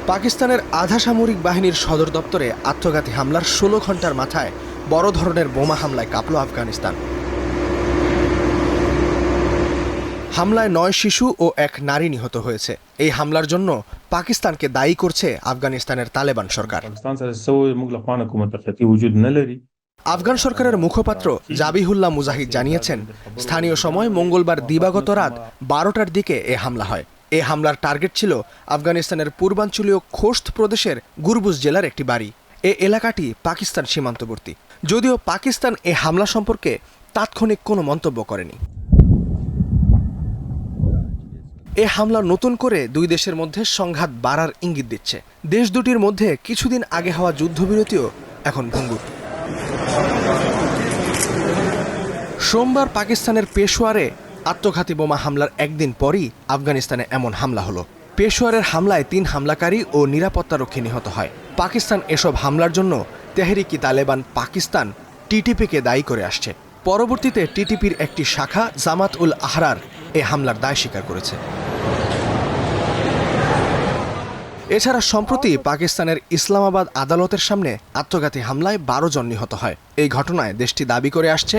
পাকিস্তানের আধা সামরিক বাহিনীর সদর দপ্তরে আত্মঘাতী হামলার ১৬ ঘন্টার মাথায় বড় ধরনের বোমা হামলায় কাঁপল আফগানিস্তান। হামলায় ৯ শিশু ও ১ নারী নিহত হয়েছে। এই হামলার জন্য পাকিস্তানকে দায়ী করছে আফগানিস্তানের তালেবান সরকার। আফগান সরকারের মুখপাত্র জাবিহুল্লাহ মুজাহিদ জানিয়েছেন, স্থানীয় সময় মঙ্গলবার দিবাগত রাত ১২টার দিকে এ হামলা হয়। এ হামলার টার্গেট ছিল আফগানিস্তানের পূর্বাঞ্চলীয় খোস্ত প্রদেশের গুরবুজ জেলার একটি বাড়ি। এ এলাকাটি পাকিস্তান সীমান্তবর্তী। যদিও পাকিস্তান এ হামলা সম্পর্কে তাৎক্ষণিক কোনো মন্তব্য করেনি। এ হামলা নতুন করে দুই দেশের মধ্যে সংঘাত বাড়ার ইঙ্গিত দিচ্ছে। দেশ দুটির মধ্যে কিছুদিন আগে হওয়া যুদ্ধবিরতিও এখন ভঙ্গুর। সোমবার পাকিস্তানের পেশোয়ারে আত্মঘাতী বোমা হামলার একদিন পরই আফগানিস্তানে এমন হামলা হলো। পেশোয়ারের হামলায় ৩ হামলাকারী ও নিরাপত্তারক্ষী নিহত হয়। পাকিস্তান এসব হামলার জন্য তেহরিকি তালেবান পাকিস্তান টিটিপিকে দায়ী করে আসছে। পরবর্তীতে টিটিপির একটি শাখা জামাত উল আহরার এ হামলার দায় স্বীকার করেছে। এছাড়া সম্প্রতি পাকিস্তানের ইসলামাবাদ আদালতের সামনে আত্মঘাতী হামলায় ১২ জন নিহত হয়। এই ঘটনায় দেশটি দাবি করে আসছে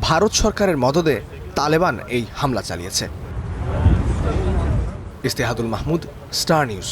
ভারত সরকারের মদদে তালেবান এই হামলা চালিয়েছে। ইস্তেহাদুল মাহমুদ, স্টার নিউজ।